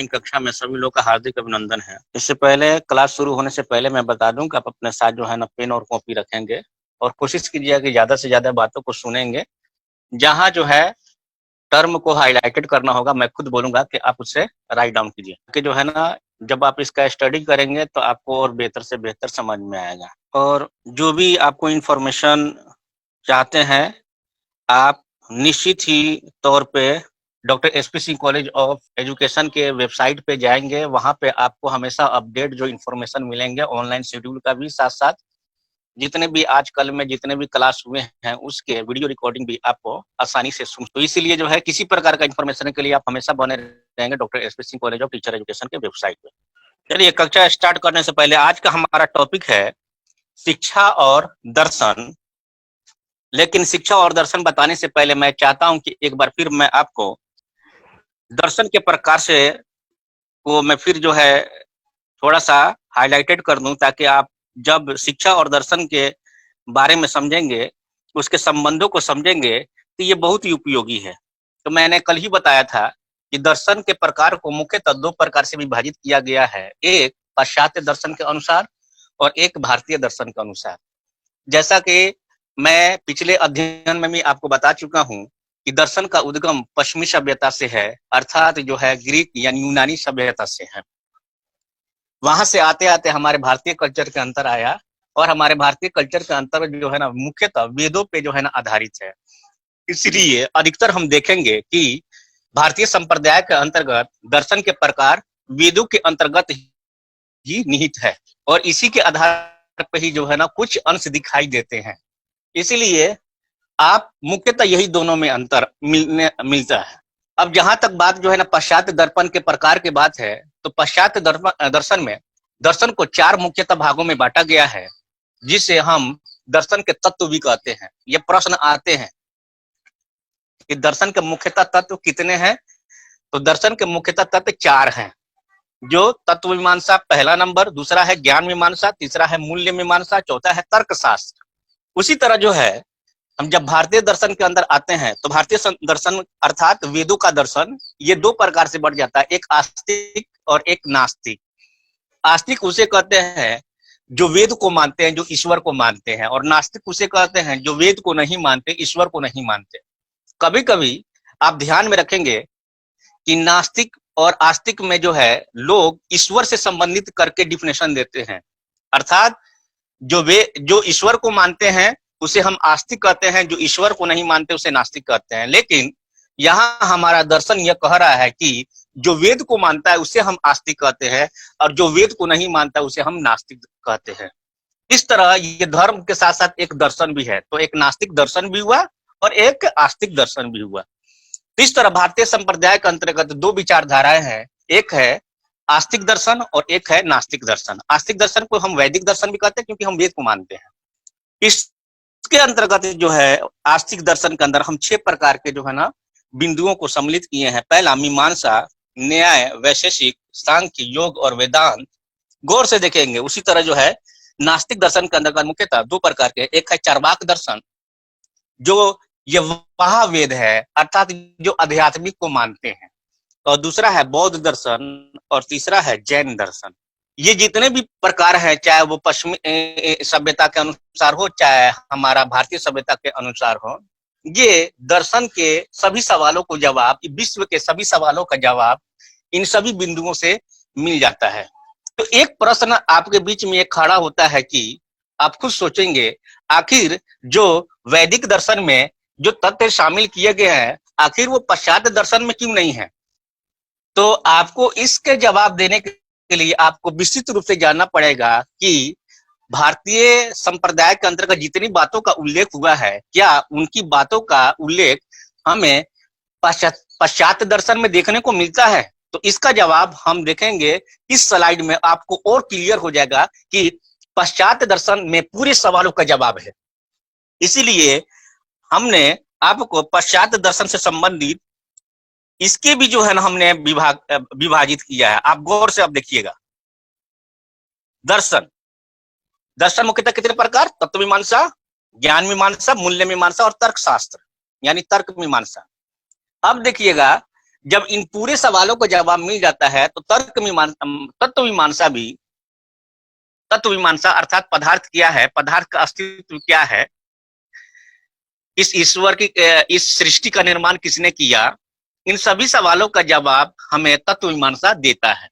Online कक्षा में सभी लोग का हार्दिक अभिनंदन है। इससे पहले क्लास शुरू होने से पहले मैं बता दूं कि आप अपने साथ जो है ना पेन और कॉपी रखेंगे और कोशिश कीजिएगा कि ज्यादा से ज्यादा बातों को सुनेंगे। जहां जो है टर्म को हाईलाइटेड करना होगा, मैं खुद बोलूंगा कि आप उसे राइट डाउन कीजिए, कि जो है ना जब आप इसका स्टडी करेंगे तो आपको और बेहतर से बेहतर समझ में आएगा। और जो भी आपको इंफॉर्मेशन चाहते हैं, आप निश्चित ही तौर पे doctor SP Singh college of education के वेबसाइट पे जाएंगे। वहां पे आपको हमेशा अपडेट जो इन्फॉर्मेशन मिलेंगे, ऑनलाइन शेड्यूल का भी, साथ साथ जितने भी आजकल में जितने भी क्लास हुए हैं उसके वीडियो रिकॉर्डिंग भी आपको आसानी से सुन। तो इसीलिए जो है किसी प्रकार का इन्फॉर्मेशन के लिए आप हमेशा बने रहेंगे doctor SP Singh college of teacher education के वेबसाइट पे। चलिए, कक्षा स्टार्ट करने से पहले आज का हमारा टॉपिक है शिक्षा और दर्शन। लेकिन शिक्षा और दर्शन बताने से पहले मैं चाहता हूं कि एक बार फिर मैं आपको दर्शन के प्रकार से को मैं फिर जो है थोड़ा सा हाईलाइटेड कर दूं, ताकि आप जब शिक्षा और दर्शन के बारे में समझेंगे, उसके संबंधों को समझेंगे, तो ये बहुत ही उपयोगी है। तो मैंने कल ही बताया था कि दर्शन के प्रकार को मुख्यतः दो प्रकार से विभाजित किया गया है, एक पाश्चात्य दर्शन के अनुसार और एक भारतीय दर्शन के अनुसार। जैसा कि मैं पिछले अध्ययन में भी आपको बता चुका हूं कि दर्शन का उद्गम पश्चिमी सभ्यता से है, अर्थात जो है ग्रीक यानी यूनानी सभ्यता से है। वहां से आते आते हमारे भारतीय कल्चर के अंतर आया, और हमारे भारतीय कल्चर के अंतर जो है ना मुख्यतः वेदों पे जो है ना आधारित है। इसलिए अधिकतर हम देखेंगे कि भारतीय संप्रदाय के अंतर्गत दर्शन के प्रकार वेदों के अंतर्गत ही निहित है, और इसी के आधार पर ही जो है ना कुछ अंश दिखाई देते हैं। इसलिए आप मुख्यतः यही दोनों में अंतर मिलता है। अब जहां तक बात जो है ना पाश्चात्य दर्पण के प्रकार की बात है, तो पाश्चात्य दर्शन में दर्शन को चार मुख्यतः भागों में बांटा गया है, जिसे हम दर्शन के तत्व भी कहते हैं। ये प्रश्न आते हैं कि दर्शन के मुख्यतः तत्व कितने हैं, तो दर्शन के मुख्यतः तत्व चार हैं। जो तत्व मीमांसा पहला नंबर, दूसरा है ज्ञान मीमांसा, तीसरा है मूल्य मीमांसा, चौथा है तर्कशास्त्र। उसी तरह जो है हम जब भारतीय दर्शन के अंदर आते हैं, तो भारतीय दर्शन अर्थात वेदों का दर्शन, ये दो प्रकार से बढ़ जाता है, एक आस्तिक और एक नास्तिक। आस्तिक उसे कहते हैं जो वेद को मानते हैं, जो ईश्वर को मानते हैं, और नास्तिक उसे कहते हैं जो वेद को नहीं मानते, ईश्वर को नहीं मानते। कभी कभी आप ध्यान में रखेंगे कि नास्तिक और आस्तिक में जो है लोग ईश्वर से संबंधित करके डिफिनेशन देते हैं, अर्थात जो ईश्वर को मानते हैं उसे हम आस्तिक कहते हैं, जो ईश्वर को नहीं मानते उसे नास्तिक कहते हैं। लेकिन यहाँ हमारा दर्शन यह कह रहा है कि जो वेद को मानता है उसे हम आस्तिक कहते हैं, और जो वेद को नहीं मानता उसे हम नास्तिक कहते हैं। इस तरह ये धर्म के साथ साथ एक दर्शन भी है, तो एक नास्तिक दर्शन भी हुआ और एक आस्तिक दर्शन भी हुआ। इस तरह भारतीय संप्रदाय के अंतर्गत दो विचारधाराएं हैं, एक है आस्तिक दर्शन और एक है नास्तिक दर्शन। आस्तिक दर्शन को हम वैदिक दर्शन भी कहते हैं, क्योंकि हम वेद को मानते हैं। इसके अंतर्गत जो है आस्तिक दर्शन के अंदर हम 6 प्रकार के जो है ना बिंदुओं को सम्मिलित किए हैं। पहला मीमांसा, न्याय, वैशेषिक, सांख्य, योग और वेदांत। गौर से देखेंगे उसी तरह जो है नास्तिक दर्शन के अंतर्गत मुख्यतः 2 प्रकार के, एक है चार्वाक दर्शन जो ये महावेद है, अर्थात जो आध्यात्मिक को मानते हैं, और दूसरा है बौद्ध दर्शन, और तीसरा है जैन दर्शन। ये जितने भी प्रकार हैं, चाहे वो पश्चिमी सभ्यता के अनुसार हो, चाहे हमारा भारतीय सभ्यता के अनुसार हो, ये दर्शन के सभी सवालों को जवाब, विश्व के सभी सवालों का जवाब इन सभी बिंदुओं से मिल जाता है। तो एक प्रश्न आपके बीच में एक खड़ा होता है कि आप खुद सोचेंगे, आखिर जो वैदिक दर्शन में जो तथ्य शामिल किए गए हैं, आखिर वो पाश्चात्य दर्शन में क्यों नहीं है? तो आपको इसके जवाब देने के लिए आपको विस्तृत रूप से जानना पड़ेगा कि भारतीय संप्रदाय के अंतर्गत जितनी बातों का उल्लेख हुआ है, क्या उनकी बातों का उल्लेख हमें पाश्चात्य दर्शन में देखने को मिलता है? तो इसका जवाब हम देखेंगे इस स्लाइड में, आपको और क्लियर हो जाएगा कि पाश्चात्य दर्शन में पूरे सवालों का जवाब है। इसीलिए हमने आपको पाश्चात्य दर्शन से संबंधित इसके भी जो है ना हमने विभाजित किया है। आप गौर से अब देखिएगा, दर्शन मुख्यतः कितने प्रकार? तत्व मीमांसा, ज्ञान मीमांसा, मूल्य मीमांसा और तर्कशास्त्र यानी तर्क मीमांसा। अब देखिएगा जब इन पूरे सवालों का जवाब मिल जाता है तो तत्व मीमांसा अर्थात पदार्थ क्या है, पदार्थ का अस्तित्व क्या है, इस सृष्टि का निर्माण किसने किया, इन सभी सवालों का जवाब हमें तत्व मीमांसा देता है।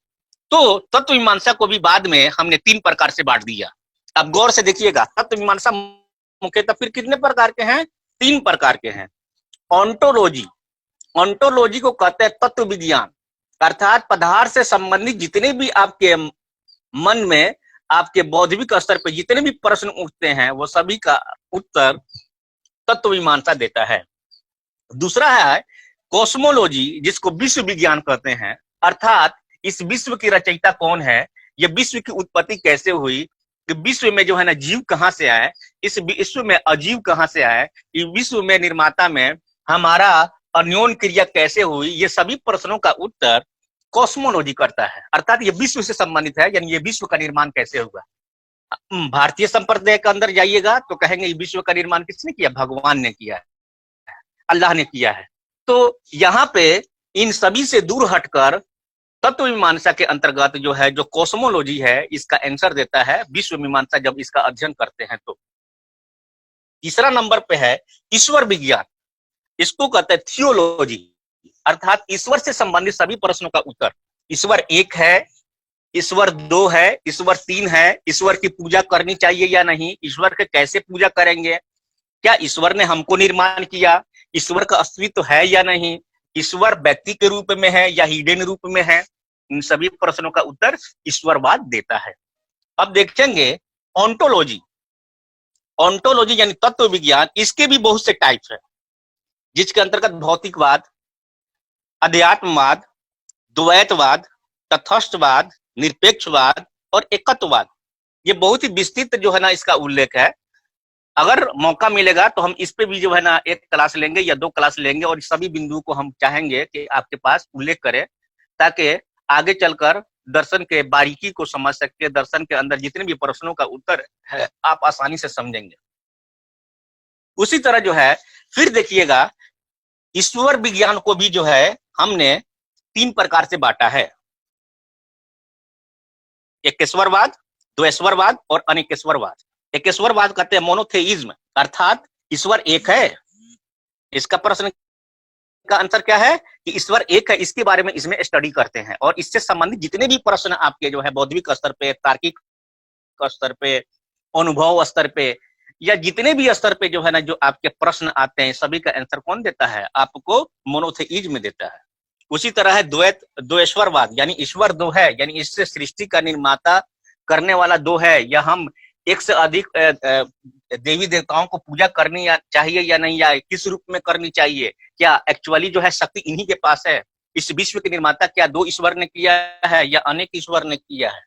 तो तत्व मीमांसा को भी बाद में हमने 3 प्रकार से बांट दिया। अब गौर से देखिएगा, तत्व मीमांसा मुख्यतः फिर कितने प्रकार के हैं? 3 प्रकार के हैं। ऑन्टोलॉजी, ऑन्टोलॉजी को कहते हैं तत्व विज्ञान, अर्थात पदार्थ से संबंधित जितने भी आपके मन में, आपके बौद्धिक स्तर पर जितने भी प्रश्न उठते हैं वो सभी का उत्तर तत्व मीमांसा देता है। दूसरा है कॉस्मोलॉजी, जिसको विश्व विज्ञान कहते हैं, अर्थात इस विश्व की रचयिता कौन है, ये विश्व की उत्पत्ति कैसे हुई, कि विश्व में जो है ना जीव कहां से आए, इस विश्व में अजीव कहां से आए, इस विश्व में निर्माता में हमारा अन्योन क्रिया कैसे हुई, ये सभी प्रश्नों का उत्तर कॉस्मोलॉजी करता है। अर्थात ये विश्व से संबंधित है, यानी ये विश्व का निर्माण कैसे हुआ। भारतीय संप्रदाय के अंदर जाइएगा तो कहेंगे ये विश्व का निर्माण किसने किया? भगवान ने किया है, अल्लाह ने किया है। तो यहाँ पे इन सभी से दूर हटकर तत्व मीमांसा के अंतर्गत जो है, जो कॉस्मोलॉजी है, इसका आंसर देता है विश्व मीमांसा जब इसका अध्ययन करते हैं तो। तीसरा नंबर पे है ईश्वर विज्ञान, इसको कहते हैं थियोलॉजी, अर्थात ईश्वर से संबंधित सभी प्रश्नों का उत्तर। ईश्वर एक है, ईश्वर 2 है, ईश्वर 3 है, ईश्वर की पूजा करनी चाहिए या नहीं, ईश्वर के कैसे पूजा करेंगे, क्या ईश्वर ने हमको निर्माण किया, ईश्वर का अस्तित्व है या नहीं, ईश्वर व्यक्ति के रूप में है या हिडन रूप में है, इन सभी प्रश्नों का उत्तर ईश्वरवाद देता है। अब देखेंगे ऑन्टोलॉजी, ऑन्टोलॉजी यानी तत्व विज्ञान, इसके भी बहुत से टाइप्स है, जिसके अंतर्गत भौतिकवाद, अध्यात्मवाद, द्वैतवाद, तथस्थवाद, निरपेक्षवाद और एकत्ववाद, ये बहुत ही विस्तृत जो है ना इसका उल्लेख है। अगर मौका मिलेगा तो हम इस पे भी जो है ना 1 क्लास लेंगे या 2 क्लास लेंगे, और सभी बिंदुओं को हम चाहेंगे कि आपके पास उल्लेख करें, ताकि आगे चलकर दर्शन के बारीकी को समझ सके, दर्शन के अंदर जितने भी प्रश्नों का उत्तर है आप आसानी से समझेंगे। उसी तरह जो है फिर देखिएगा, ईश्वर विज्ञान को भी जो है हमने 3 प्रकार से बांटा है, एकेश्वरवाद, द्वैश्वरवाद और अनेकेश्वरवाद। एकेश्वरवाद कहते हैं मोनोथेइज्म, अर्थात ईश्वर एक है। इसका प्रश्न का आंसर क्या है कि ईश्वर एक है, इसके बारे में इसमें स्टडी करते हैं, और इससे संबंधित जितने भी प्रश्न आपके जो है बौद्धिक स्तर पे, तार्किक स्तर पे, अनुभव स्तर पे, या जितने भी स्तर पे जो है ना जो आपके प्रश्न आते हैं, सभी का आंसर कौन देता है? आपको मोनोथेइज्म देता है। उसी तरह है द्वैश्वरवाद, यानी ईश्वर 2 है, यानी इससे सृष्टि का निर्माता करने वाला 2 है, या हम एक से अधिक देवी देवताओं को पूजा करनी चाहिए या नहीं, या किस रूप में करनी चाहिए, क्या एक्चुअली जो है शक्ति इन्हीं के पास है, इस विश्व के निर्माता क्या 2 ईश्वर ने किया है या अनेक ईश्वर ने किया है।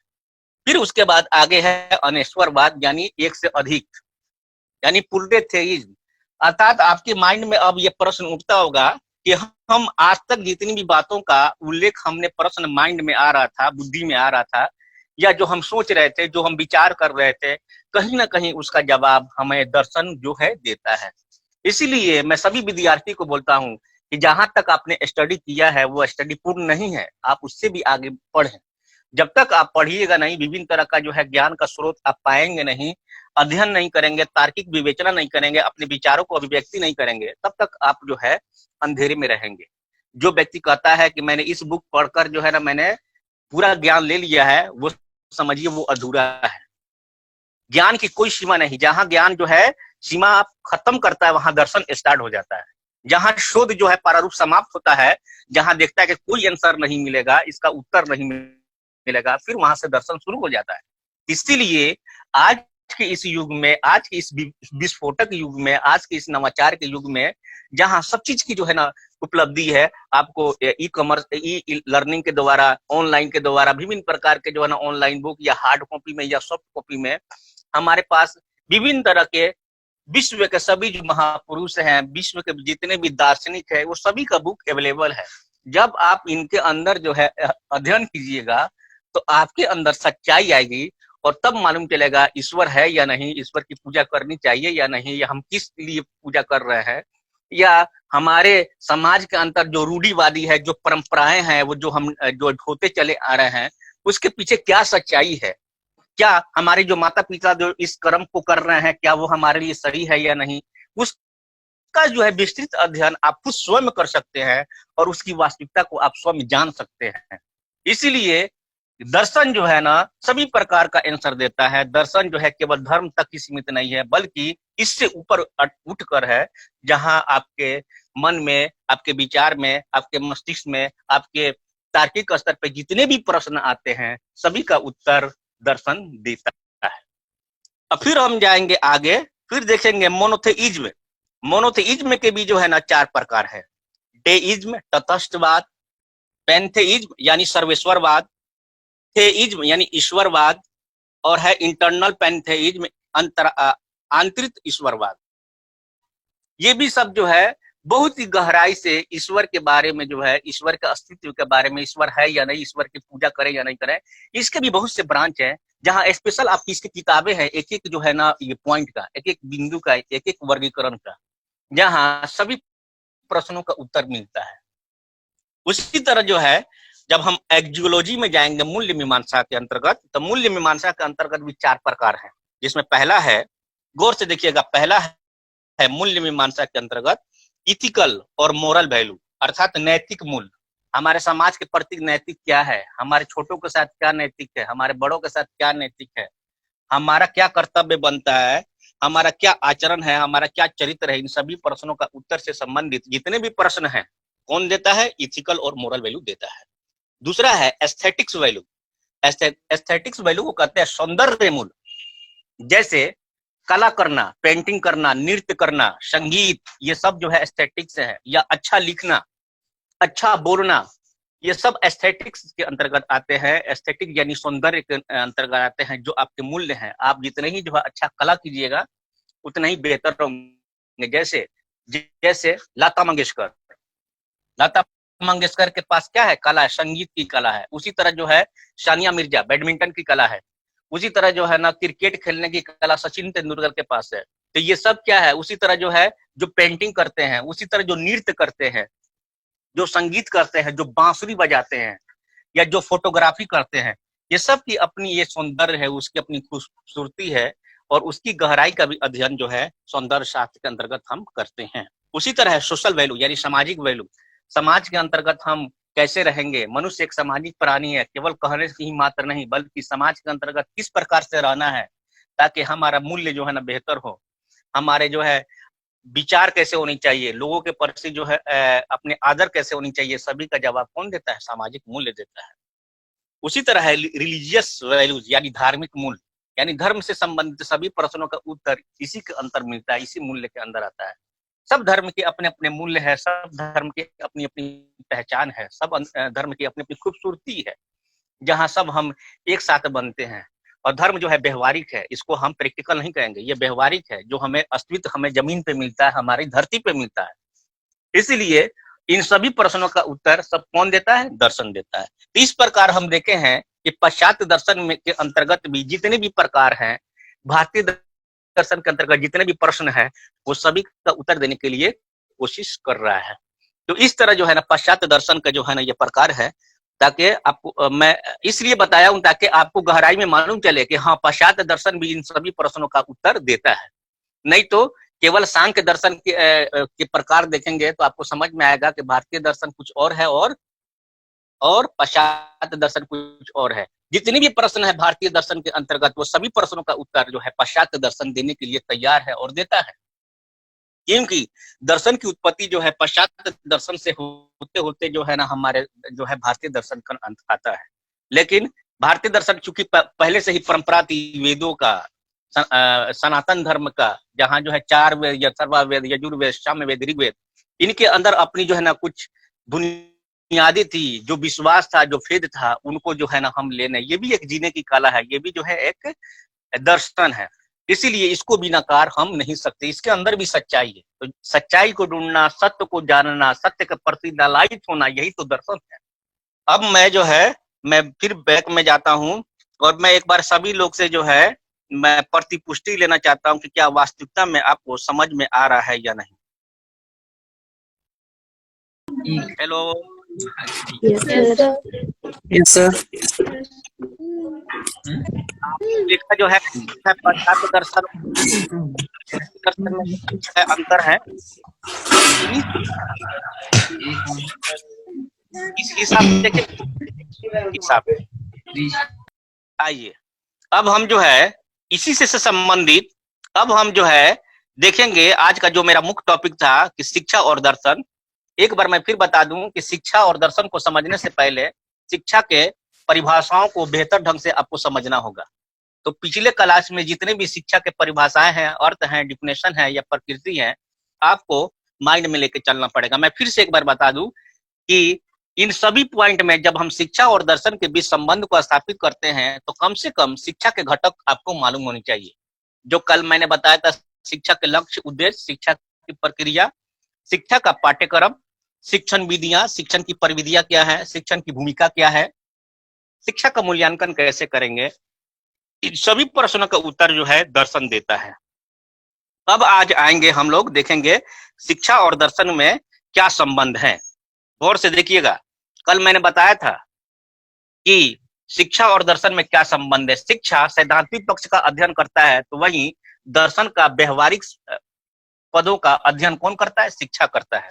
फिर उसके बाद आगे है अनेश्वरवाद, यानी एक से अधिक, यानी पुलटेथेइज्म, अर्थात आपके माइंड में अब ये प्रश्न उठता होगा कि हम आज तक जितनी भी बातों का उल्लेख हमने प्रश्न माइंड में आ रहा था, बुद्धि में आ रहा था, या जो हम सोच रहे थे, जो हम विचार कर रहे थे, कहीं ना कहीं उसका जवाब हमें दर्शन जो है देता है। इसीलिए मैं सभी विद्यार्थी को बोलता हूं कि जहां तक आपने स्टडी किया है वो स्टडी पूर्ण नहीं है, आप उससे भी आगे पढ़ें। जब तक आप पढ़िएगा नहीं, विभिन्न तरह का जो है ज्ञान का स्रोत आप पाएंगे नहीं, अध्ययन नहीं करेंगे, तार्किक विवेचना नहीं करेंगे, अपने विचारों को अभिव्यक्ति नहीं करेंगे, तब तक आप जो है अंधेरे में रहेंगे। जो व्यक्ति कहता है कि मैंने इस बुक पढ़कर जो है ना मैंने पूरा ज्ञान ले लिया है, वो समझिए वो अधूरा है। ज्ञान की कोई सीमा नहीं, जहां ज्ञान जो है सीमा आप खत्म करता है वहां दर्शन स्टार्ट हो जाता है। जहां शोध जो है प्रारूप समाप्त होता है, जहां देखता है कि कोई आंसर नहीं मिलेगा, इसका उत्तर नहीं मिलेगा, फिर वहां से दर्शन शुरू हो जाता है। इसीलिए आज के इस युग में, आज के इस विस्फोटक युग में, आज के इस नवाचार के युग में, जहां सब चीज की जो है ना उपलब्धि है, आपको ई कॉमर्स, ई लर्निंग के द्वारा, ऑनलाइन के द्वारा, विभिन्न प्रकार के जो है ना ऑनलाइन बुक या हार्ड कॉपी में या सॉफ्ट कॉपी में हमारे पास विभिन्न तरह के विश्व के सभी जो महापुरुष हैं, विश्व के जितने भी दार्शनिक है, वो सभी का बुक अवेलेबल है। जब आप इनके अंदर जो है अध्ययन कीजिएगा तो आपके अंदर सच्चाई आएगी, और तब मालूम चलेगा ईश्वर है या नहीं, ईश्वर की पूजा करनी चाहिए या नहीं, या हम किस लिए पूजा कर रहे हैं, या हमारे समाज के अंदर जो रूढ़िवादी है, जो परंपराएं हैं, वो जो हम जो होते चले आ रहे हैं, उसके पीछे क्या सच्चाई है? क्या हमारे जो माता पिता जो इस कर्म को कर रहे हैं, क्या वो हमारे लिए सही है या नहीं? उसका जो है विस्तृत अध्ययन आप खुद स्वयं कर सकते हैं और उसकी वास्तविकता को आप स्वयं जान सकते हैं। इसीलिए दर्शन जो है ना सभी प्रकार का आंसर देता है। दर्शन जो है केवल धर्म तक ही सीमित नहीं है, बल्कि इससे ऊपर उठकर है, जहां आपके मन में, आपके विचार में, आपके मस्तिष्क में, आपके तार्किक स्तर पे जितने भी प्रश्न आते हैं, सभी का उत्तर दर्शन देता है। अब फिर हम जाएंगे आगे, फिर देखेंगे मोनोथेइज्म। मोनोथेइज्म के भी जो है ना 4 प्रकार है। डेइज्म तटस्थवाद, पैंथेइज्म यानी सर्वेश्वरवाद, थेइज्म यानी ईश्वरवाद, और है इंटरनल पैंथेइज्म आंतरिक ईश्वरवाद। ये भी सब जो है बहुत ही गहराई से ईश्वर के बारे में जो है, ईश्वर के अस्तित्व के बारे में, ईश्वर है या नहीं, ईश्वर की पूजा करें या नहीं करें, इसके भी बहुत से ब्रांच है, जहां स्पेशल आपकी इसकी किताबें हैं, एक एक जो है ना ये पॉइंट का, एक एक बिंदु का, एक एक वर्गीकरण का, जहां सभी प्रश्नों का उत्तर मिलता है। उसी तरह जो है जब हम एक्जियोलॉजी में जाएंगे मूल्य मीमांसा के अंतर्गत, तो मूल्य मीमांसा के अंतर्गत भी 4 प्रकार है, जिसमें पहला है, गौर से देखिएगा, पहला है मूल्य मीमांसा के अंतर्गत इथिकल और मोरल वैल्यू, अर्थात नैतिक मूल्य। हमारे समाज के प्रति नैतिक क्या है, हमारे छोटों के साथ क्या नैतिक है, हमारे बड़ों के साथ क्या नैतिक है, हमारा क्या कर्तव्य बनता है, हमारा क्या आचरण है, हमारा क्या चरित्र है। इन सभी प्रश्नों का उत्तर से संबंधित जितने भी प्रश्न हैं, कौन देता है? इथिकल और मोरल वैल्यू देता है। दूसरा है एस्थेटिक्स वैल्यू। एस्थेटिक्स वैल्यू को कहते हैं सौंदर्य मूल्य। जैसे कला करना, पेंटिंग करना, नृत्य करना, संगीत, ये सब जो है एस्थेटिक्स है। या अच्छा लिखना, अच्छा बोलना, ये सब एस्थेटिक्स के अंतर्गत आते हैं। एस्थेटिक यानी सौंदर्य के अंतर्गत आते हैं। जो आपके मूल्य हैं, आप जितने ही जो है अच्छा कला कीजिएगा उतना ही बेहतर होंगे। जैसे जैसे लता मंगेशकर, लता मंगेशकर के पास क्या है? कला है, संगीत की कला है। उसी तरह जो है सानिया मिर्जा, बैडमिंटन की कला है। उसी तरह जो है ना क्रिकेट खेलने की कला सचिन तेंदुलकर के पास है। तो ये सब क्या है? उसी तरह जो है जो पेंटिंग करते हैं, उसी तरह जो नृत्य करते हैं, जो संगीत करते हैं, जो बांसुरी बजाते हैं, या जो फोटोग्राफी करते हैं, ये सब की अपनी ये सौंदर्य है, उसकी अपनी खूबसूरती है, और उसकी गहराई का भी अध्ययन जो है सौंदर्य शास्त्र के अंतर्गत हम करते हैं। उसी तरह सोशल वैल्यू यानी सामाजिक वैल्यू, समाज के अंतर्गत हम कैसे रहेंगे। मनुष्य एक सामाजिक प्राणी है, केवल कहने से ही मात्र नहीं, बल्कि समाज के अंतर्गत किस प्रकार से रहना है ताकि हमारा मूल्य जो है ना बेहतर हो, हमारे जो है विचार कैसे होनी चाहिए, लोगों के प्रति जो है अपने आदर कैसे होनी चाहिए, सभी का जवाब कौन देता है? सामाजिक मूल्य देता है। उसी तरह है रिलीजियस वैल्यूज यानी धार्मिक मूल्य, यानी धर्म से संबंधित सभी प्रश्नों का उत्तर इसी के अंतर मिलता है, इसी मूल्य के अंदर आता है। सब धर्म के अपने अपने मूल्य है, सब धर्म की अपनी अपनी पहचान है, सब धर्म की अपनी अपनी खूबसूरती है, जहाँ सब हम एक साथ बनते हैं। और धर्म जो है व्यवहारिक है, इसको हम प्रैक्टिकल नहीं कहेंगे, ये व्यवहारिक है, जो हमें अस्तित्व हमें जमीन पे मिलता है, हमारी धरती पे मिलता है। इसलिए इन सभी प्रश्नों का उत्तर सब कौन देता है? दर्शन देता है। तो इस प्रकार हम देखे हैं कि पाश्चात्य दर्शन में के अंतर्गत भी जितने भी प्रकार हैं, भारतीय दर्शन के अंतर्गत जितने भी प्रश्न हैं, वो सभी का उत्तर देने के लिए कोशिश कर रहा है। तो इस तरह जो है ना पाश्चात्य दर्शन का जो है ना ये प्रकार है, ताकि आपको मैं इसलिए बताया हूं ताकि आपको गहराई में मालूम चले कि हाँ, पाश्चात्य दर्शन भी इन सभी प्रश्नों का उत्तर देता है। नहीं तो केवल सांख्य दर्शन के प्रकार देखेंगे तो आपको समझ में आएगा कि भारतीय दर्शन कुछ और है और पाश्चात्य दर्शन कुछ और है। जितने भी प्रश्न है भारतीय दर्शन के अंतर्गत, वो सभी प्रश्नों का उत्तर जो है पाश्चात्य दर्शन देने के लिए तैयार है और देता है। क्योंकि दर्शन की उत्पत्ति जो है पाश्चात्य दर्शन से होते होते जो है ना हमारे जो है भारतीय दर्शन का अंत आता है। लेकिन भारतीय दर्शन चूंकि पहले से ही परंपरा थी वेदों का, सनातन धर्म का, जहाँ जो है 4 वेद, अथर्ववेद, यजुर्वेद, सामवेद, ऋग्वेद, इनके अंदर अपनी जो है ना कुछ बुनियादी थी, जो विश्वास था, जो फेद था, उनको जो है ना हम लेने, ये भी एक जीने की कला है, ये भी जो है एक दर्शन है। इसीलिए इसको भी नकार हम नहीं सकते, इसके अंदर भी सच्चाई है। तो सच्चाई को ढूंढना, सत्य को जानना, सत्य के प्रति लालायित होना, यही तो दर्शन है। अब मैं जो है मैं फिर बैक में जाता हूँ और मैं एक बार सभी लोग से जो है मैं प्रतिपुष्टि लेना चाहता हूँ कि क्या वास्तविकता में आपको समझ में आ रहा है या नहीं। Hello. Yes, sir. Yes, sir. देखा जो है पाश्चात्य दर्शन दर्शन में है, अंतर है। इस इस हिसाब से देखिए, हिसाब आइए अब हम जो है इसी से संबंधित अब हम जो है देखेंगे आज का जो मेरा मुख्य टॉपिक था कि शिक्षा और दर्शन। एक बार मैं फिर बता दूं कि शिक्षा और दर्शन को समझने से पहले शिक्षा के परिभाषाओं को बेहतर ढंग से आपको समझना होगा। तो पिछले क्लास में जितने भी शिक्षा के परिभाषाएं हैं, अर्थ हैं, डिफिनेशन है या प्रकृति है, आपको माइंड में लेके चलना पड़ेगा। मैं फिर से एक बार बता दूं कि इन सभी पॉइंट में जब हम शिक्षा और दर्शन के बीच संबंध को स्थापित करते हैं तो कम से कम शिक्षा के घटक आपको मालूम होनी चाहिए। जो कल मैंने बताया था, शिक्षा के लक्ष्य, उद्देश्य, शिक्षा की प्रक्रिया, शिक्षा का पाठ्यक्रम, शिक्षण विधियां, शिक्षण की परिविधियां क्या है, शिक्षण की भूमिका क्या है, शिक्षा का मूल्यांकन कैसे करेंगे, इन सभी प्रश्नों का उत्तर जो है दर्शन देता है। अब आज आएंगे हम लोग देखेंगे शिक्षा और दर्शन में क्या संबंध है। गौर से देखिएगा, कल मैंने बताया था कि शिक्षा और दर्शन में क्या संबंध है। शिक्षा सैद्धांतिक पक्ष का अध्ययन करता है, तो वहीं दर्शन का व्यवहारिक पदों का अध्ययन कौन करता है? शिक्षा करता है।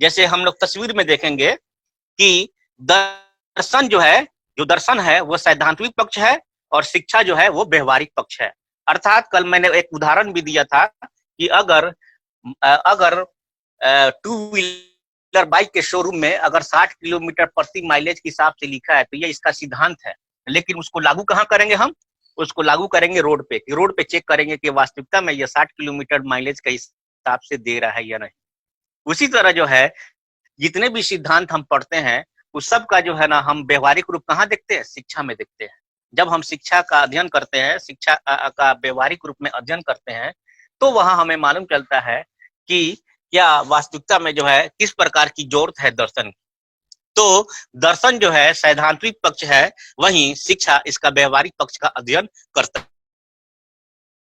जैसे हम लोग तस्वीर में देखेंगे कि दर्शन जो है, जो दर्शन है वो सैद्धांतिक पक्ष है और शिक्षा जो है वो व्यवहारिक पक्ष है। अर्थात कल मैंने एक उदाहरण भी दिया था कि अगर टू व्हीलर बाइक के शोरूम में अगर 60 किलोमीटर प्रति माइलेज के हिसाब से लिखा है तो ये इसका सिद्धांत है, लेकिन उसको लागू कहाँ करेंगे हम? उसको लागू करेंगे रोड पे। रोड पे चेक करेंगे कि वास्तविकता में ये 60 किलोमीटर माइलेज के हिसाब से दे रहा है या नहीं। उसी तरह जो है जितने भी सिद्धांत हम पढ़ते हैं उस सब का जो है ना हम व्यवहारिक रूप कहाँ देखते हैं? शिक्षा में देखते हैं। जब हम शिक्षा का अध्ययन करते हैं, शिक्षा का व्यवहारिक रूप में अध्ययन करते हैं, तो वहां हमें मालूम चलता है कि क्या वास्तविकता में जो है किस प्रकार की जरूरत है दर्शन की। तो दर्शन जो है सैद्धांतिक पक्ष है, वहीं शिक्षा इसका व्यवहारिक पक्ष का अध्ययन करता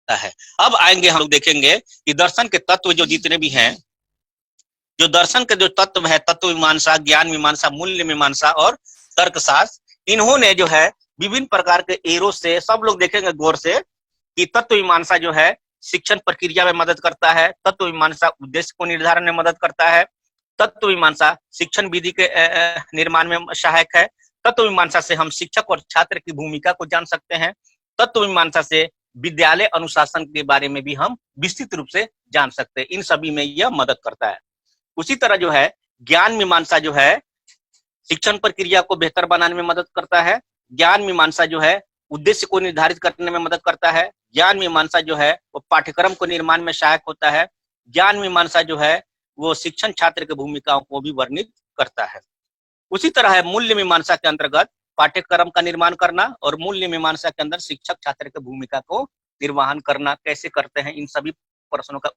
है। अब आएंगे हम लोग देखेंगे कि दर्शन के तत्व जो जितने भी हैं, जो दर्शन के जो तत्व है, तत्व मीमांसा, ज्ञान मीमांसा, मूल्य मीमांसा और तर्कशास्त्र, इन्होंने जो है विभिन्न प्रकार के एरो से, सब लोग देखेंगे गौर से कि तत्व मीमांसा जो है शिक्षण प्रक्रिया में मदद करता है, तत्व मीमांसा उद्देश्य को निर्धारण में मदद करता है, तत्व मीमांसा शिक्षण विधि के निर्माण में सहायक है, तत्व मीमांसा से हम शिक्षक और छात्र की भूमिका को जान सकते हैं, तत्व मीमांसा से विद्यालय अनुशासन के बारे में भी हम विस्तृत रूप से जान सकते हैं। इन सभी में यह मदद करता है। उसी तरह जो है ज्ञान मीमांसा जो है शिक्षण प्रक्रिया को बेहतर बनाने में मदद करता है। ज्ञान मीमांसा जो है उद्देश्य को निर्धारित करने में मदद करता है। ज्ञान मीमांसा जो है वो पाठ्यक्रम को निर्माण में सहायक होता है। ज्ञान मीमांसा जो है वो शिक्षण छात्र की भूमिकाओं को भी वर्णित करता है। उसी तरह है मूल्य मीमांसा के अंतर्गत पाठ्यक्रम का निर्माण करना और मूल्य मीमांसा के अंदर शिक्षक छात्र की भूमिका को निर्वहन करना कैसे करते हैं, इन सभी प्रश्नों का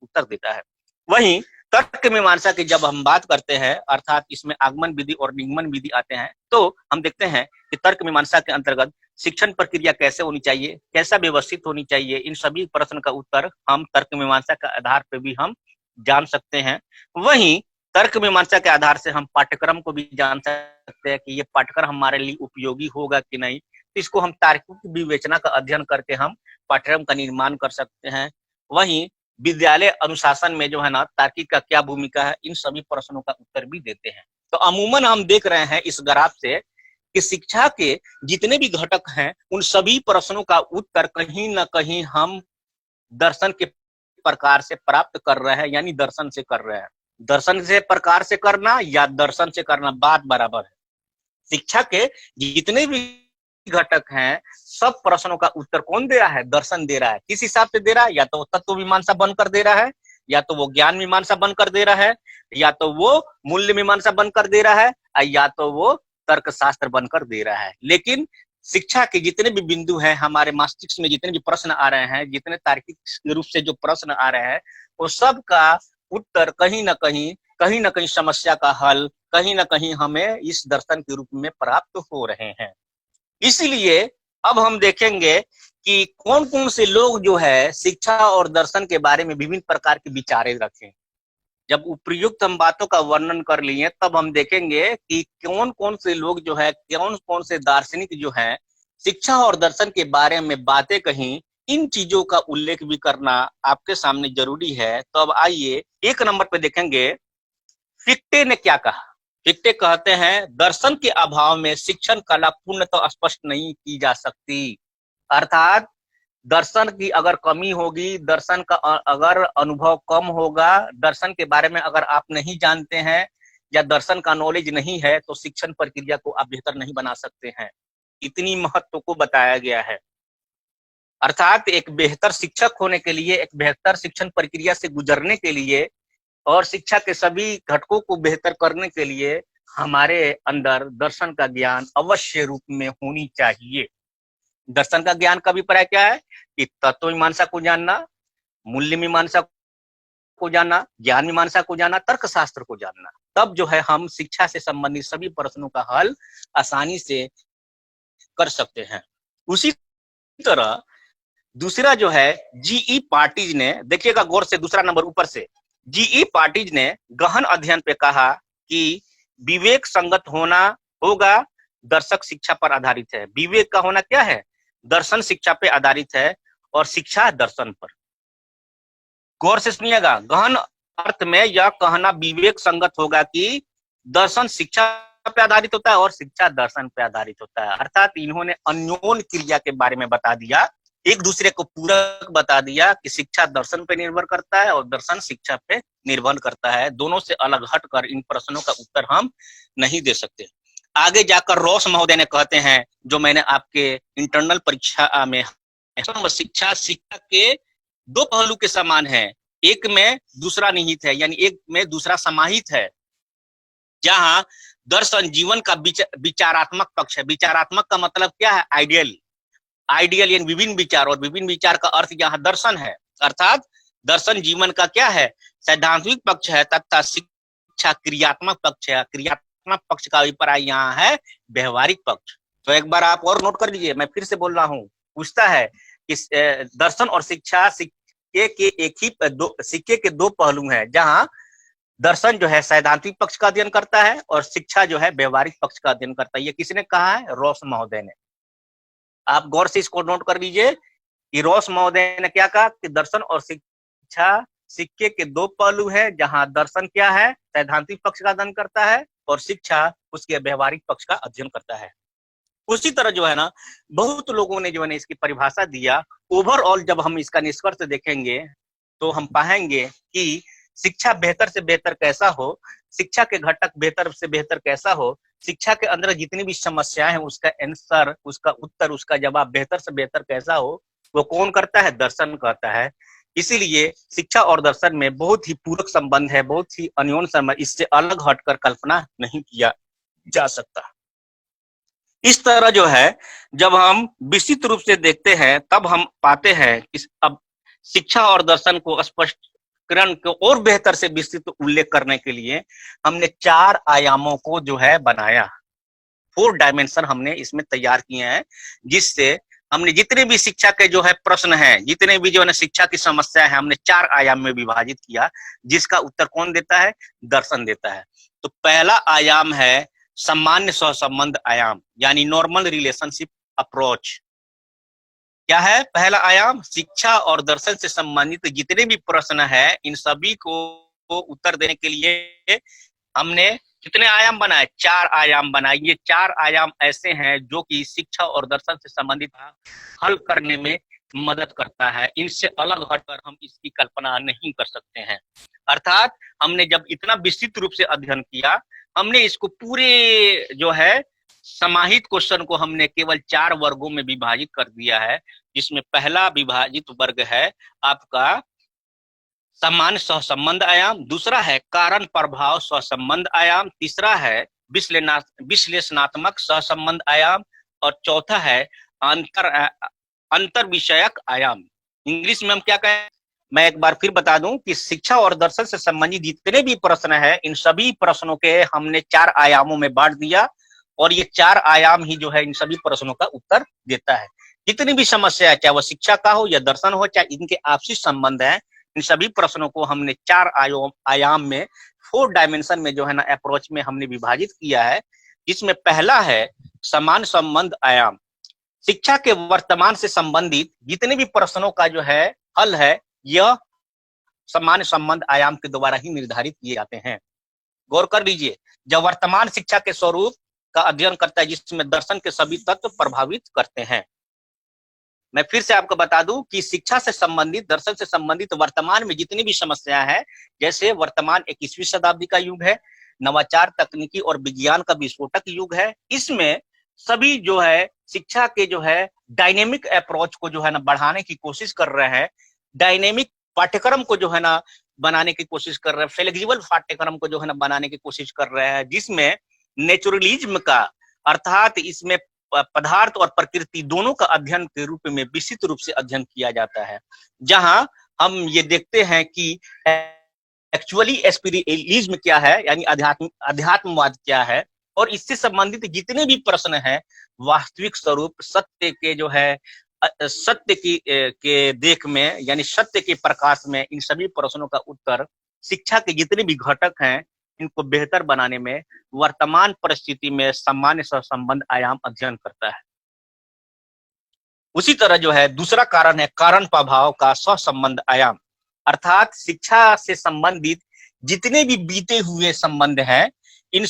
उत्तर देता है। वहीं तर्क मीमांसा की जब हम बात करते हैं, अर्थात इसमें आगमन विधि और निगमन विधि आते हैं, तो हम देखते हैं कि तर्क मीमांसा के अंतर्गत शिक्षण प्रक्रिया कैसे होनी चाहिए, कैसा व्यवस्थित होनी चाहिए, इन सभी प्रश्न का उत्तर हम तर्क मीमांसा के आधार पर भी हम जान सकते हैं। वहीं तर्क मीमांसा के आधार से हम पाठ्यक्रम को भी जान सकते हैं कि ये पाठ्यक्रम हमारे लिए उपयोगी होगा कि नहीं। तो इसको हम तार्किक विवेचना का अध्ययन करके हम पाठ्यक्रम का निर्माण कर सकते हैं। वहीं विद्यालय अनुशासन में जो है ना तार्किक का क्या भूमिका है, इन सभी प्रश्नों का उत्तर भी देते हैं। तो अमूमन हम देख रहे हैं इस ग्राफ से कि शिक्षा के जितने भी घटक हैं उन सभी प्रश्नों का उत्तर कहीं ना कहीं हम दर्शन के प्रकार से प्राप्त कर रहे हैं, यानी दर्शन से कर रहे हैं। दर्शन से प्रकार से करना या दर्शन से करना बात बराबर है। शिक्षा के जितने भी घटक हैं सब प्रश्नों का उत्तर कौन दे रहा है? दर्शन दे रहा है। किस हिसाब से दे रहा है? या तो तत्व मीमांसा बनकर दे रहा है, या तो वो ज्ञान मीमांसा बनकर दे रहा है, या तो वो मूल्य मीमांसा बनकर दे रहा है, या तो वो तर्कशास्त्र बनकर दे रहा है। लेकिन शिक्षा के जितने भी बिंदु हैं, हमारे मस्तिष्क में जितने भी प्रश्न आ रहे हैं, जितने तार्किक रूप से जो प्रश्न आ रहे हैं, वो सब का उत्तर कहीं ना कहीं समस्या का हल कहीं ना कहीं हमें इस दर्शन के रूप में प्राप्त हो रहे हैं। इसलिए अब हम देखेंगे कि कौन कौन से लोग जो है शिक्षा और दर्शन के बारे में विभिन्न प्रकार के विचारे रखें। जब उपयुक्त हम बातों का वर्णन कर लिए तब हम देखेंगे कि कौन कौन से लोग जो है, कौन कौन से दार्शनिक जो है शिक्षा और दर्शन के बारे में बातें कहीं, इन चीजों का उल्लेख भी करना आपके सामने जरूरी है। तो अब आइए एक नंबर पे देखेंगे फिक्टे ने क्या कहा। फिक्टे कहते हैं दर्शन के अभाव में शिक्षण कला पूर्णतः स्पष्ट नहीं की जा सकती। अर्थात दर्शन की अगर कमी होगी, दर्शन का अगर अनुभव कम होगा, दर्शन के बारे में अगर आप नहीं जानते हैं या दर्शन का नॉलेज नहीं है तो शिक्षण प्रक्रिया को आप बेहतर नहीं बना सकते हैं। इतनी महत्व को बताया गया है। अर्थात एक बेहतर शिक्षक होने के लिए, एक बेहतर शिक्षण प्रक्रिया से गुजरने के लिए और शिक्षा के सभी घटकों को बेहतर करने के लिए हमारे अंदर दर्शन का ज्ञान अवश्य रूप में होनी चाहिए। दर्शन का ज्ञान का अभिप्राय क्या है कि तत्व मीमांसा को जानना, मूल्य मीमांसा को जानना, ज्ञान मीमांसा को जानना, तर्कशास्त्र को जानना। तब जो है हम शिक्षा से संबंधित सभी प्रश्नों का हल आसानी से कर सकते हैं। उसी तरह दूसरा जो है जीई पार्टीज ने, देखिएगा गौर से, दूसरा नंबर ऊपर से, जीई पार्टीज ने गहन अध्ययन पे कहा कि विवेक संगत होना होगा, दर्शक शिक्षा पर आधारित है। विवेक का होना क्या है? दर्शन शिक्षा पे आधारित है और शिक्षा दर्शन पर। गौर से सुनिएगा, गहन अर्थ में यह कहना विवेक संगत होगा कि दर्शन शिक्षा पे आधारित होता है और शिक्षा दर्शन पे आधारित होता है। अर्थात इन्होंने अन्योन्य क्रिया के बारे में बता दिया, एक दूसरे को पूरक बता दिया कि शिक्षा दर्शन पे निर्भर करता है और दर्शन शिक्षा पे निर्भर करता है। दोनों से अलग हटकर इन प्रश्नों का उत्तर हम नहीं दे सकते। आगे जाकर रॉस महोदय ने कहते हैं, जो मैंने आपके इंटरनल परीक्षा में, शिक्षा शिक्षा के दो पहलू के समान है, एक में दूसरा निहित है, यानी एक में दूसरा समाहित है। जहां दर्शन जीवन का विचारात्मक पक्ष है। विचारात्मक का मतलब क्या है? आइडियल। आइडियल यानी विभिन्न विचार, और विभिन्न विचार का अर्थ यहाँ दर्शन है। अर्थात दर्शन जीवन का क्या है? सैद्धांतिक पक्ष है तथा शिक्षा क्रियात्मक पक्ष है। क्रियात्मक पक्ष का अभिप्राय यहाँ है व्यवहारिक पक्ष। तो एक बार आप और नोट कर लीजिए, मैं फिर से बोल रहा हूँ। पूछता है कि दर्शन और शिक्षा सिक्के के दो पहलू हैं, जहां दर्शन जो है सैद्धांतिक पक्ष का अध्ययन करता है और शिक्षा जो है व्यवहारिक पक्ष का अध्ययन करता है। ये किसने कहा है? रॉस महोदय ने। आप गौर से इसको नोट कर लीजिए कि रॉस महोदय ने क्या कहा कि दर्शन और शिक्षा सिक्के के दो पहलू है, जहां दर्शन क्या है? सैद्धांतिक पक्ष का अध्ययन करता है और शिक्षा उसके व्यवहारिक पक्ष का अध्ययन करता है। उसी तरह जो है ना, बहुत लोगों ने जो है ना इसकी परिभाषा दिया। ओवरऑल जब हम इसका निष्कर्ष देखेंगे तो हम पाएंगे कि शिक्षा बेहतर से बेहतर कैसा हो, शिक्षा के घटक बेहतर से बेहतर कैसा हो, शिक्षा के अंदर जितनी भी समस्याएं हैं उसका आंसर, उसका उत्तर, उसका जवाब बेहतर से बेहतर कैसा हो, वो कौन करता है? दर्शन करता है। इसीलिए शिक्षा और दर्शन में बहुत ही पूरक संबंध है, बहुत ही अन्योन्य संबंध, इससे अलग हटकर कल्पना नहीं किया जा सकता। इस तरह जो है जब हम विस्तृत रूप से देखते हैं तब हम पाते हैं कि अब शिक्षा और दर्शन को स्पष्टीकरण को और बेहतर से विस्तृत उल्लेख करने के लिए हमने 4 आयामों को जो है बनाया। 4 डायमेंशन हमने इसमें तैयार किए हैं, जिससे हमने जितने भी शिक्षा के जो है प्रश्न हैं, जितने भी जो है शिक्षा की समस्या है, हमने 4 आयाम में विभाजित किया, जिसका उत्तर कौन देता है? दर्शन देता है। तो पहला आयाम है सामान्य सहसंबंध आयाम, यानी नॉर्मल रिलेशनशिप अप्रोच। क्या है पहला आयाम? शिक्षा और दर्शन से संबंधित जितने भी प्रश्न हैं, इन सभी को उत्तर देने के लिए हमने कितने आयाम बनाए? 4 आयाम बनाए। ये 4 आयाम ऐसे हैं जो कि शिक्षा और दर्शन से संबंधित हल करने में मदद करता है। इनसे अलग हटकर हम इसकी कल्पना नहीं कर सकते हैं। अर्थात हमने जब इतना विस्तृत रूप से अध्ययन किया, हमने इसको पूरे जो है समाहित क्वेश्चन को हमने केवल 4 वर्गों में विभाजित कर दिया है, जिसमें पहला विभाजित वर्ग है आपका सामान्य सहसंबंध आयाम, दूसरा है कारण प्रभाव सहसंबंध आयाम, तीसरा है विश्लेषणात्मक सहसंबंध आयाम और चौथा है अंतर विषयक आयाम। इंग्लिश में हम क्या कहें? मैं एक बार फिर बता दूं कि शिक्षा और दर्शन से संबंधित जितने भी प्रश्न हैं, इन सभी प्रश्नों के हमने 4 आयामों में बांट दिया और ये 4 आयाम ही जो है इन सभी प्रश्नों का उत्तर देता है। जितनी भी समस्या है, चाहे वो शिक्षा का हो या दर्शन हो, चाहे इनके आपसी संबंध है, इन सभी प्रश्नों को हमने 4 आयाम में 4 डायमेंशन में जो है ना अप्रोच में हमने विभाजित किया है, जिसमें पहला है समान संबंध आयाम। शिक्षा के वर्तमान से संबंधित जितने भी प्रश्नों का जो है हल है, यह समान संबंध आयाम के द्वारा ही निर्धारित किए जाते हैं। गौर कर लीजिए, जब वर्तमान शिक्षा के स्वरूप का अध्ययन करता है जिसमें दर्शन के सभी तत्व प्रभावित करते हैं। मैं फिर से आपको बता दूं कि शिक्षा से संबंधित, दर्शन से संबंधित वर्तमान में जितनी भी समस्या है, जैसे वर्तमान 21वीं शताब्दी का युग है, नवाचार, तकनीकी और विज्ञान का विस्फोटक युग है, इसमें सभी जो है शिक्षा के जो है डायनेमिक अप्रोच को जो है ना बढ़ाने की कोशिश कर रहे हैं, डायनेमिक पाठ्यक्रम को जो है ना बनाने की कोशिश कर रहे हैं, फ्लेक्सिबल पाठ्यक्रम को जो है ना बनाने की कोशिश कर रहे हैं, जिसमें नेचुरलिज्म का, अर्थात इसमें पदार्थ और प्रकृति दोनों का अध्ययन के रूप में विस्तृत रूप से अध्ययन किया जाता है, जहां हम ये देखते हैं कि एक्चुअली स्पिरिचुअलिज्म क्या है, यानी अध्यात्मवाद क्या है, और इससे संबंधित जितने भी प्रश्न हैं, वास्तविक स्वरूप सत्य के जो है सत्य की के देख में, यानी सत्य के प्रकाश में, इन सभी प्रश्नों का उत्तर शिक्षा के जितने भी घटक हैं इनको बेहतर बनाने में वर्तमान परिस्थिति में सामान्य सहसंबंध आयाम अध्ययन करता है। उसी तरह जो है दूसरा कारण है कारण प्रभाव का सहसंबंध आयाम, अर्थात शिक्षा से संबंधित जितने भी बीते हुए संबंध हैं, इन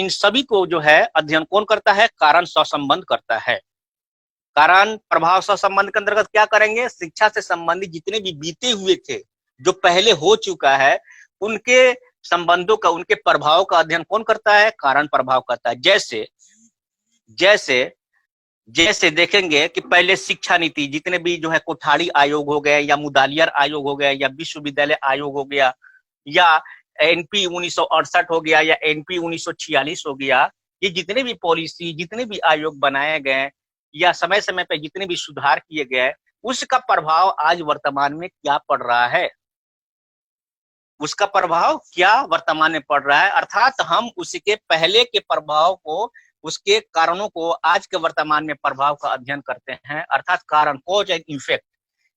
सभी को जो है अध्ययन कौन करता है? कारण सहसंबंध करता है। कारण प्रभाव सहसंबंध के अंतर्गत क्या करेंगे? शिक्षा से संबंधित जितने भी बीते हुए थे, जो पहले हो चुका है, उनके संबंधों का, उनके प्रभाव का अध्ययन कौन करता है? कारण प्रभाव करता है। जैसे देखेंगे कि पहले शिक्षा नीति जितने भी जो है कोठारी आयोग हो गए, या मुदालियर आयोग हो गया, या विश्वविद्यालय आयोग हो गया, या एनपी 1968 हो गया, या एनपी 1946 हो गया, ये जितने भी पॉलिसी, जितने भी आयोग बनाए गए, या समय समय पे जितने भी सुधार किए गए, उसका प्रभाव आज वर्तमान में क्या पड़ रहा है? उसका प्रभाव क्या वर्तमान में पड़ रहा है? अर्थात हम उसके पहले के प्रभाव को, उसके कारणों को आज के वर्तमान में प्रभाव का अध्ययन करते हैं, अर्थात कारण, कॉज एंड इफेक्ट,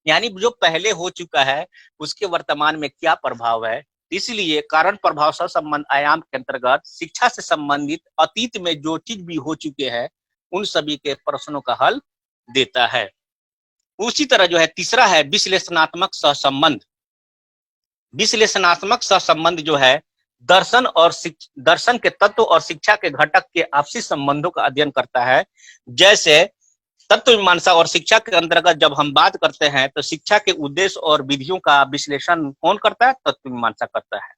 यानी जो पहले हो चुका है उसके वर्तमान में क्या प्रभाव है। इसलिए कारण प्रभाव सहसंबंध आयाम के अंतर्गत शिक्षा से संबंधित अतीत में जो चीज भी हो चुके हैं उन सभी के प्रश्नों का हल देता है। उसी तरह जो है तीसरा है विश्लेषणात्मक सहसंबंध। विश्लेषणात्मक सहसंबंध जो है दर्शन के तत्व और शिक्षा के घटक के आपसी संबंधों का अध्ययन करता है। जैसे तत्व मीमांसा और शिक्षा के अंतर्गत जब हम बात करते हैं तो शिक्षा के उद्देश्य और विधियों का विश्लेषण कौन करता है? तत्व मीमांसा करता है।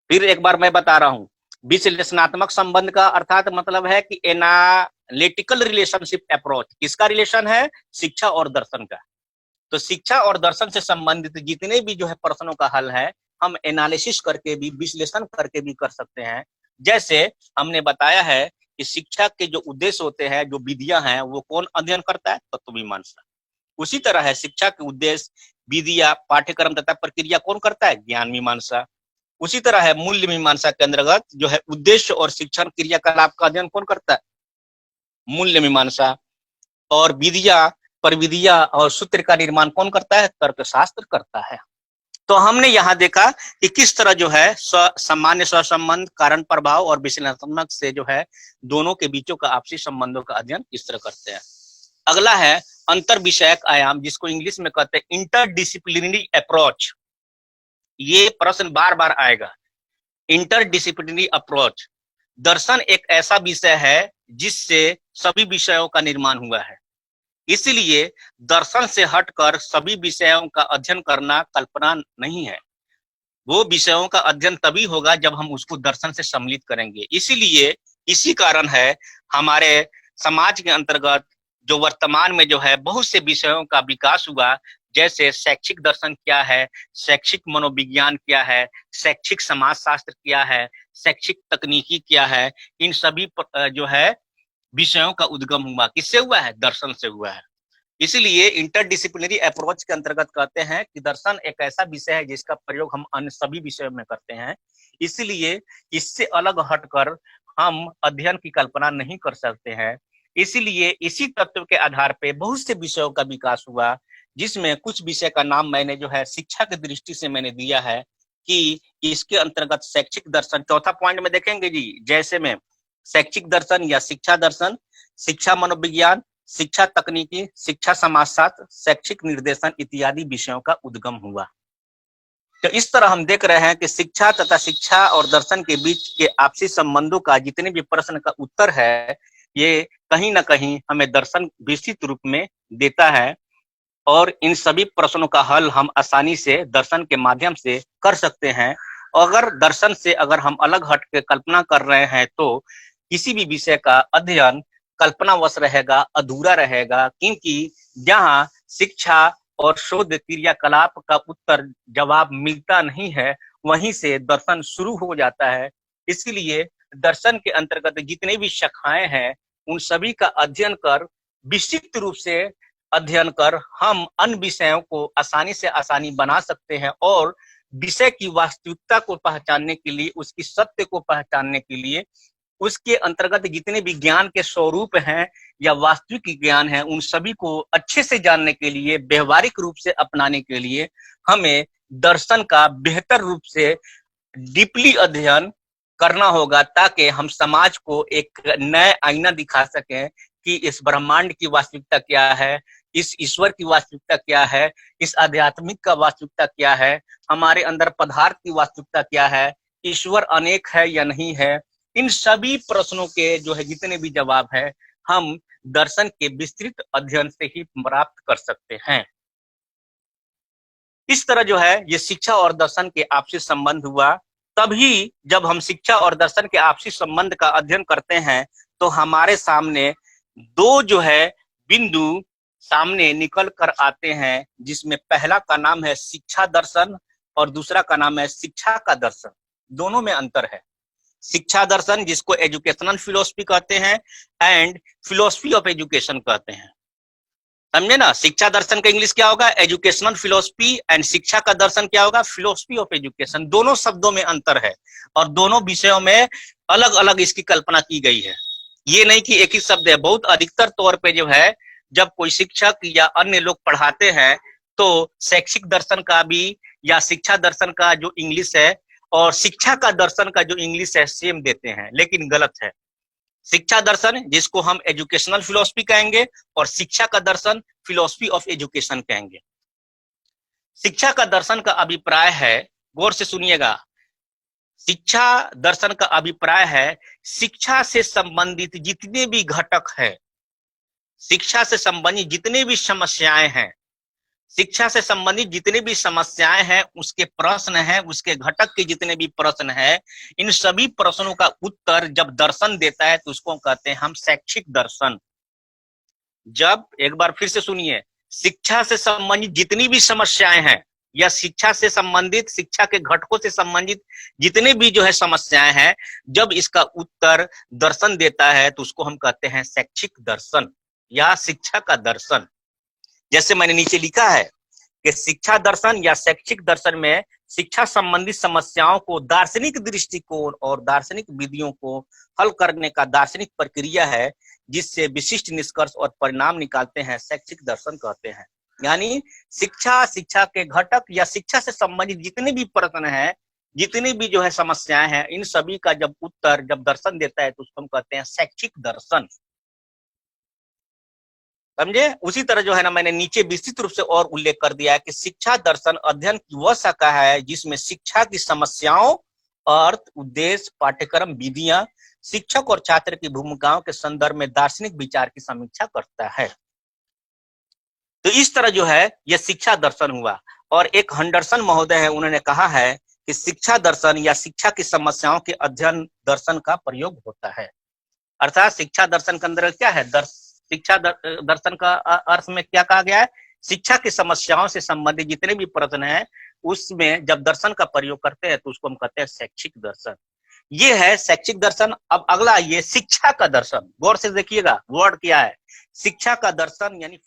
फिर एक बार मैं बता रहा हूं, विश्लेषणात्मक संबंध का अर्थात मतलब है कि एनालिटिकल रिलेशनशिप अप्रोच। किसका रिलेशन है? शिक्षा और दर्शन का। तो शिक्षा और दर्शन से संबंधित जितने भी जो है प्रश्नों का हल है, हम एनालिसिस करके भी, विश्लेषण करके भी कर सकते हैं। जैसे हमने बताया है कि शिक्षा के जो उद्देश्य होते हैं, जो विधियां हैं, वो कौन अध्ययन करता है? तत्व मीमांसा। उसी तरह है शिक्षा के उद्देश्य, विधियां, पाठ्यक्रम तथा प्रक्रिया कौन करता है? ज्ञान मीमांसा। उसी तरह है मूल्य मीमांसा के अंतर्गत जो है उद्देश्य और शिक्षण क्रियाकलाप का अध्ययन कौन करता है? मूल्य मीमांसा। और विधियां, प्रविधियां और सूत्र का निर्माण कौन करता है? तर्कशास्त्र करता है। तो हमने यहाँ देखा कि किस तरह जो है सामान्य सहसंबंध, कारण प्रभाव और विश्लेषणात्मक से जो है दोनों के बीचों का आपसी संबंधों का अध्ययन किस तरह करते हैं। अगला है अंतर विषयक आयाम, जिसको इंग्लिश में कहते हैं इंटरडिसिप्लिनरी अप्रोच। ये प्रश्न बार बार आएगा। इंटरडिसिप्लिनरी अप्रोच, दर्शन एक ऐसा विषय है जिससे सभी विषयों का निर्माण हुआ है, इसलिए दर्शन से हटकर सभी विषयों का अध्ययन करना कल्पना नहीं है। वो विषयों का अध्ययन तभी होगा जब हम उसको दर्शन से सम्मिलित करेंगे। इसीलिए इसी कारण है हमारे समाज के अंतर्गत जो वर्तमान में जो है बहुत से विषयों का विकास हुआ, जैसे शैक्षिक दर्शन क्या है, शैक्षिक मनोविज्ञान क्या है, शैक्षिक समाजशास्त्र क्या है, शैक्षिक तकनीकी क्या है। इन सभी जो है विषयों का उद्गम हुआ किससे हुआ है? दर्शन से हुआ है। इसलिए इंटरडिसिप्लिनरी अप्रोच के अंतर्गत कहते हैं कि दर्शन एक ऐसा विषय है जिसका प्रयोग हम अन्य सभी विषयों में करते हैं, इसलिए इससे अलग हटकर हम अध्ययन की कल्पना नहीं कर सकते हैं। इसलिए इसी तत्व के आधार पर बहुत से विषयों का विकास हुआ, जिसमें कुछ विषय का नाम मैंने जो है शिक्षा की दृष्टि से मैंने दिया है कि इसके अंतर्गत शैक्षिक दर्शन, चौथा पॉइंट में देखेंगे जी, जैसे में शैक्षिक दर्शन या शिक्षा दर्शन, शिक्षा मनोविज्ञान, शिक्षा तकनीकी, शिक्षा समाजशास्त्र, शैक्षिक निर्देशन इत्यादि विषयों का उद्गम हुआ। तो इस तरह हम देख रहे हैं कि शिक्षा तथा शिक्षा और दर्शन के बीच के आपसी संबंधों का जितने भी प्रश्न का उत्तर है, ये कहीं ना कहीं हमें दर्शन विस्तृत रूप में देता है और इन सभी प्रश्नों का हल हम आसानी से दर्शन के माध्यम से कर सकते हैं। अगर दर्शन से अगर हम अलग हट के कल्पना कर रहे हैं तो किसी भी विषय का अध्ययन कल्पनावश रहेगा, अधूरा रहेगा, क्योंकि जहाँ शिक्षा और शोध क्रियाकलाप का उत्तर जवाब मिलता नहीं है, वहीं से दर्शन शुरू हो जाता है। इसीलिए दर्शन के अंतर्गत जितने भी शाखाएं हैं, उन सभी का अध्ययन कर, विस्तृत रूप से अध्ययन कर हम अन्य विषयों को आसानी से आसानी बना सकते हैं और विषय की वास्तविकता को पहचानने के लिए, उसकी सत्य को पहचानने के लिए, उसके अंतर्गत जितने भी ज्ञान के स्वरूप हैं या वास्तविक ज्ञान है, उन सभी को अच्छे से जानने के लिए, व्यवहारिक रूप से अपनाने के लिए हमें दर्शन का बेहतर रूप से डीपली अध्ययन करना होगा, ताकि हम समाज को एक नया आईना दिखा सकें कि इस ब्रह्मांड की वास्तविकता क्या है, इस ईश्वर की वास्तविकता क्या है, इस आध्यात्मिक का वास्तविकता क्या है, हमारे अंदर पदार्थ की वास्तविकता क्या है, ईश्वर अनेक है या नहीं है। इन सभी प्रश्नों के जो है जितने भी जवाब है, हम दर्शन के विस्तृत अध्ययन से ही प्राप्त कर सकते हैं। इस तरह जो है ये शिक्षा और दर्शन के आपसी संबंध हुआ। तभी जब हम शिक्षा और दर्शन के आपसी संबंध का अध्ययन करते हैं तो हमारे सामने दो जो है बिंदु सामने निकल कर आते हैं, जिसमें पहला का नाम है शिक्षा दर्शन और दूसरा का नाम है शिक्षा का दर्शन। दोनों में अंतर है। शिक्षा दर्शन जिसको एजुकेशनल फिलोसफी कहते हैं एंड फिलोसफी ऑफ एजुकेशन कहते हैं, समझे ना। शिक्षा दर्शन का इंग्लिश क्या होगा, एजुकेशनल फिलोसफी, एंड शिक्षा का दर्शन क्या होगा, फिलोसफी ऑफ एजुकेशन। दोनों शब्दों में अंतर है और दोनों विषयों में अलग अलग इसकी कल्पना की गई है। ये नहीं कि एक ही शब्द है। बहुत अधिकतर तौर पे जो है जब कोई शिक्षक या अन्य लोग पढ़ाते हैं तो शैक्षिक दर्शन का भी या शिक्षा दर्शन का जो इंग्लिश है और शिक्षा का दर्शन का जो इंग्लिश है सेम देते हैं, लेकिन गलत है। शिक्षा दर्शन जिसको हम एजुकेशनल फिलोसफी कहेंगे और शिक्षा का दर्शन फिलोसफी ऑफ एजुकेशन कहेंगे। शिक्षा का दर्शन का अभिप्राय है, गौर से सुनिएगा, शिक्षा दर्शन का अभिप्राय है शिक्षा से संबंधित जितने भी घटक है, शिक्षा से संबंधित जितने भी समस्याएं हैं, शिक्षा से संबंधित जितने भी समस्याएं हैं, उसके प्रश्न हैं, उसके घटक के जितने भी प्रश्न हैं, इन सभी प्रश्नों का उत्तर जब दर्शन देता है तो उसको कहते हैं हम शैक्षिक दर्शन। जब, एक बार फिर से सुनिए, शिक्षा से संबंधित जितनी भी समस्याएं हैं या शिक्षा से संबंधित, शिक्षा के घटकों से संबंधित जितने भी जो है समस्याएं हैं, जब इसका उत्तर दर्शन देता है तो उसको हम कहते हैं शैक्षिक दर्शन या शिक्षा का दर्शन। जैसे मैंने नीचे लिखा है कि शिक्षा दर्शन या शैक्षिक दर्शन में शिक्षा संबंधित समस्याओं को दार्शनिक दृष्टिकोण और दार्शनिक विधियों को हल करने का दार्शनिक प्रक्रिया है, जिससे विशिष्ट निष्कर्ष और परिणाम निकालते हैं, शैक्षिक दर्शन कहते हैं। यानी शिक्षा, शिक्षा के घटक या शिक्षा से संबंधित जितने भी प्रश्न हैं, जितनी भी जो है समस्याएं हैं, इन सभी का जब उत्तर जब दर्शन देता है तो उसको हम कहते हैं शैक्षिक दर्शन, समझे। उसी तरह जो है ना, मैंने नीचे विस्तृत रूप से और उल्लेख कर दिया है कि शिक्षा दर्शन अध्ययन की वह शाखा है जिसमें शिक्षा की समस्याओं, अर्थ, उद्देश्य, पाठ्यक्रम, विधियां, शिक्षक और छात्र की भूमिकाओं के संदर्भ में दार्शनिक विचार की समीक्षा करता है। तो इस तरह जो है यह शिक्षा दर्शन हुआ। और एक हंडरसन महोदय है, उन्होंने कहा है कि शिक्षा दर्शन या शिक्षा की समस्याओं के अध्ययन दर्शन का प्रयोग होता है। अर्थात शिक्षा दर्शन के अंदर क्या है, शिक्षा दर्शन का अर्थ में क्या कहा गया है, शिक्षा की समस्याओं से संबंधित जितने भी प्रश्न हैं उसमें जब दर्शन का प्रयोग करते हैं तो उसको हम कहते हैं शैक्षिक दर्शन। ये है शैक्षिक दर्शन। अब अगला ये शिक्षा का दर्शन, गौर से देखिएगा वर्ड क्या है, शिक्षा का दर्शन यानी